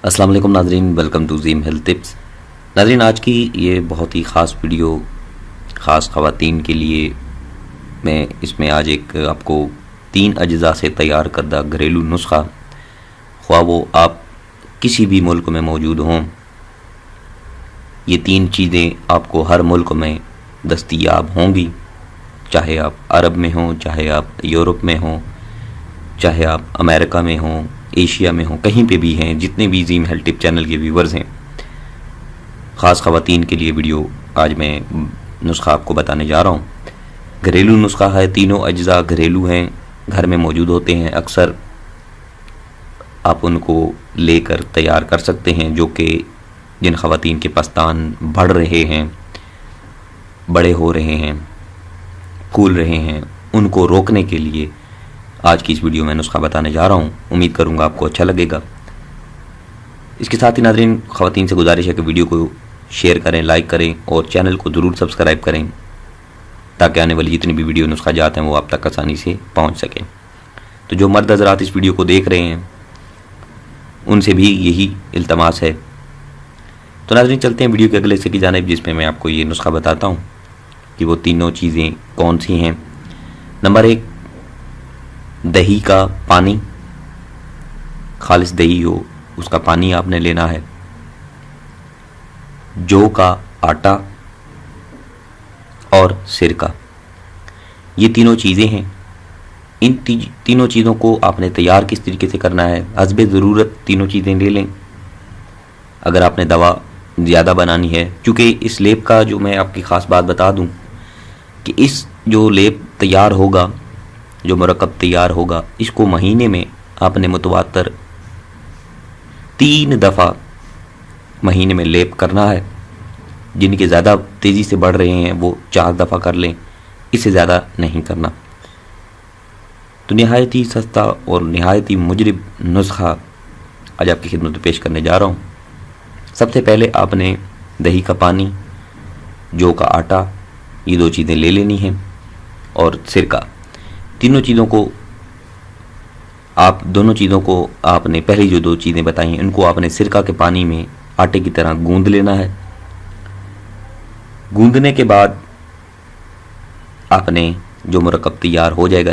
السلام علیکم ناظرین، ویلکم ٹو زیم ہیلتھ ٹپس۔ ناظرین، آج کی یہ بہت ہی خاص ویڈیو خاص خواتین کے لیے میں اس میں آج ایک آپ کو 3 اجزاء سے تیار کردہ گھریلو نسخہ، خواہ وہ آپ کسی بھی ملک میں موجود ہوں، یہ 3 چیزیں آپ کو ہر ملک میں دستیاب ہوں گی، چاہے آپ عرب میں ہوں، چاہے آپ یورپ میں ہوں، چاہے آپ امریکہ میں ہوں، ایشیا میں ہوں، کہیں پہ بھی ہیں، جتنے بھی زیم ہیلتھ ٹپ چینل کے ویورز ہیں، خاص خواتین کے لیے ویڈیو آج میں نسخہ آپ کو بتانے جا رہا ہوں۔ گھریلو نسخہ ہے، تینوں اجزاء گھریلو ہیں، گھر میں موجود ہوتے ہیں، اکثر آپ ان کو لے کر تیار کر سکتے ہیں، جو کہ جن خواتین کے پستان بڑھ رہے ہیں، بڑے ہو رہے ہیں، پھول رہے ہیں، ان کو روکنے کے لیے آج کی اس ویڈیو میں نسخہ بتانے جا رہا ہوں۔ امید کروں گا آپ کو اچھا لگے گا۔ اس کے ساتھ ہی ناظرین، خواتین سے گزارش ہے کہ ویڈیو کو شیئر کریں، لائک کریں اور چینل کو ضرور سبسکرائب کریں، تاکہ آنے والی جتنی بھی ویڈیو نسخہ جات ہیں وہ آپ تک آسانی سے پہنچ سکیں۔ تو جو مرد حضرات اس ویڈیو کو دیکھ رہے ہیں، ان سے بھی یہی التماس ہے۔ تو ناظرین، چلتے ہیں ویڈیو کے اگلے حصے کی جانب، جس میں آپ کو یہ نسخہ بتاتا ہوں کہ وہ تینوں چیزیں کون سی ہیں۔ نمبر 1، دہی کا پانی، خالص دہی ہو اس کا پانی آپ نے لینا ہے۔ جو کا آٹا اور سرکہ، یہ تینوں چیزیں ہیں۔ ان تینوں چیزوں کو آپ نے تیار کس طریقے سے کرنا ہے، حسب ضرورت تینوں چیزیں لے لیں۔ اگر آپ نے دوا زیادہ بنانی ہے، چونکہ اس لیپ کا جو میں آپ کی خاص بات بتا دوں کہ اس جو لیپ تیار ہوگا، جو مرکب تیار ہوگا، اس کو مہینے میں آپ نے متواتر 3 دفعہ مہینے میں لیپ کرنا ہے۔ جن کے زیادہ تیزی سے بڑھ رہے ہیں وہ 4 دفعہ کر لیں، اس سے زیادہ نہیں کرنا۔ تو نہایت ہی سستا اور نہایت ہی مجرب نسخہ آج آپ کی خدمت میں پیش کرنے جا رہا ہوں۔ سب سے پہلے آپ نے دہی کا پانی، جو کا آٹا، یہ 2 چیزیں لے لینی ہیں، اور سرکہ۔ تینوں چیزوں کو دونوں چیزوں کو آپ نے پہلی جو 2 چیزیں بتائی ہیں، ان کو آپ نے سرکہ کے پانی میں آٹے کی طرح گوندھ لینا ہے۔ گوندھنے کے بعد آپ نے جو مرکب تیار ہو جائے گا،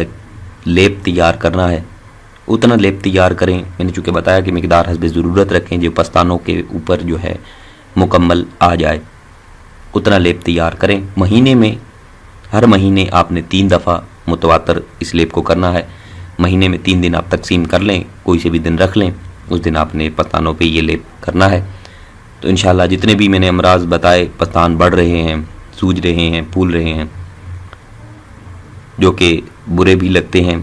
لیپ تیار کرنا ہے، اتنا لیپ تیار کریں۔ میں نے چونکہ بتایا کہ مقدار حسب ضرورت رکھیں، جو پستانوں کے اوپر جو ہے مکمل آ جائے، اتنا لیپ تیار کریں۔ مہینے میں ہر مہینے آپ نے 3 دفعہ متواتر اس لیپ کو کرنا ہے۔ مہینے میں 3 دن آپ تقسیم کر لیں، کوئی سے بھی دن رکھ لیں، اس دن آپ نے پستانوں پہ یہ لیپ کرنا ہے۔ تو انشاءاللہ جتنے بھی میں نے امراض بتائے، پستان بڑھ رہے ہیں، سوج رہے ہیں، پھول رہے ہیں، جو کہ برے بھی لگتے ہیں،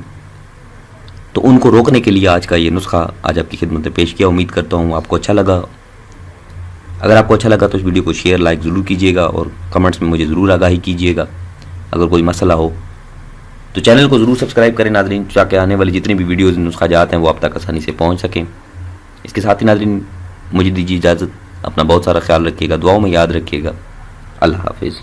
تو ان کو روکنے کے لیے آج کا یہ نسخہ آج آپ کی خدمت میں پیش کیا۔ امید کرتا ہوں آپ کو اچھا لگا۔ اگر آپ کو اچھا لگا تو اس ویڈیو کو شیئر، لائک ضرور کیجیے گا، اور کمنٹس میں مجھے ضرور آگاہی کیجیے گا۔ اگر کوئی مسئلہ ہو تو چینل کو ضرور سبسکرائب کریں ناظرین، تاکہ آنے والی جتنی بھی ویڈیوز نسخہ جات ہیں وہ آپ تک آسانی سے پہنچ سکیں۔ اس کے ساتھ ہی ناظرین، مجھے دیجیے اجازت، اپنا بہت سارا خیال رکھیے گا، دعاؤں میں یاد رکھیے گا۔ اللہ حافظ۔